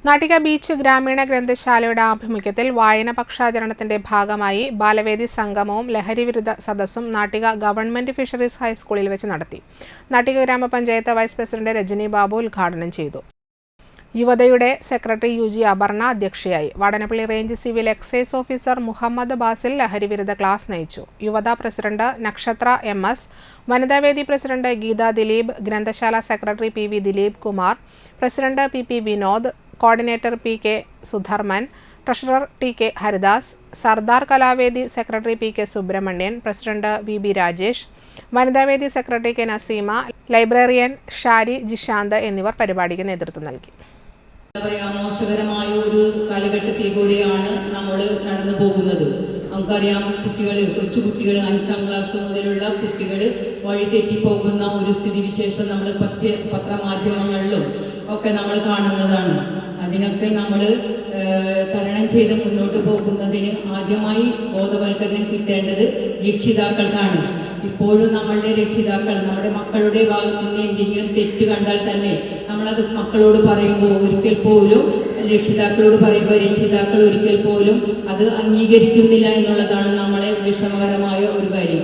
Nattika beach ഗ്രാമീണ ഗ്രന്ഥശാലയുടെ ആഭിമുഖ്യത്തിൽ വായന പക്ഷാചരണത്തിന്റെ ഭാഗമായി ബാലവേദി സംഗമവും ലഹരിവിരുദ്ധ സദസ്സും നാട്ടിക ഗവൺമെന്റ് ഫിഷറീസ് ഹൈസ്കൂളിൽ വെച്ച് നടത്തി. നാട്ടിക ഗ്രാമപഞ്ചായത്ത് വൈസ് പ്രസിഡന്റ് രജനി ബാബു ഉദ്ഘാടനം ചെയ്തു. യുവതയുടെ സെക്രട്ടറി UG അപർണ അധ്യക്ഷയായി. Vadanappally range civil excise officer Muhammad Basil ലഹരിവിരുദ്ധ ക്ലാസ് നയിച്ചു. യുവത പ്രസിഡന്റ് നക്ഷത്ര MS, വനിതാവേദി പ്രസിഡന്റ് ഗീത ദിലീപ്, ഗ്രന്ഥശാല secretary PV Dileep Kumar, president PP Vinod, coordinator PK Sudharman, treasurer TK Haridas, Sardar കലാവേദി secretary PK Subramanian, president VB Rajesh, വനിതാവേദി secretary K Naseema, librarian Shari Jishanth എന്നിവർ പരിപാടിക്ക് നേതൃത്വം നൽകി. മോശകരമായ ഒരു കാലഘട്ടത്തിൽ കൂടിയാണ് നമ്മൾ നടന്നു പോകുന്നത്. നമുക്കറിയാം, കൊച്ചുകുട്ടികൾ 5ാം ക്ലാസ് മുതലുള്ള കുട്ടികൾ വഴിതെറ്റിപ്പോകുന്ന ഒരു സ്ഥിതിവിശേഷം നമ്മൾ പത്രമാധ്യമങ്ങളിലും ഒക്കെ നമ്മൾ കാണുന്നതാണ്. അതിനൊക്കെ നമ്മൾ തരണം ചെയ്ത് മുന്നോട്ട് പോകുന്നതിന് ആദ്യമായി ബോധവൽക്കരണം കിട്ടേണ്ടത് രക്ഷിതാക്കൾക്കാണ്. ഇപ്പോഴും നമ്മളുടെ രക്ഷിതാക്കൾ നമ്മുടെ മക്കളുടെ ഭാഗത്തു നിന്ന് എന്തെങ്കിലും തെറ്റ് കണ്ടാൽ തന്നെ നമ്മളത് മക്കളോട് പറയുമ്പോൾ രക്ഷിതാക്കൾ ഒരിക്കൽ പോലും അത് അംഗീകരിക്കുന്നില്ല എന്നുള്ളതാണ് നമ്മളെ വിഷമകരമായ ഒരു കാര്യം.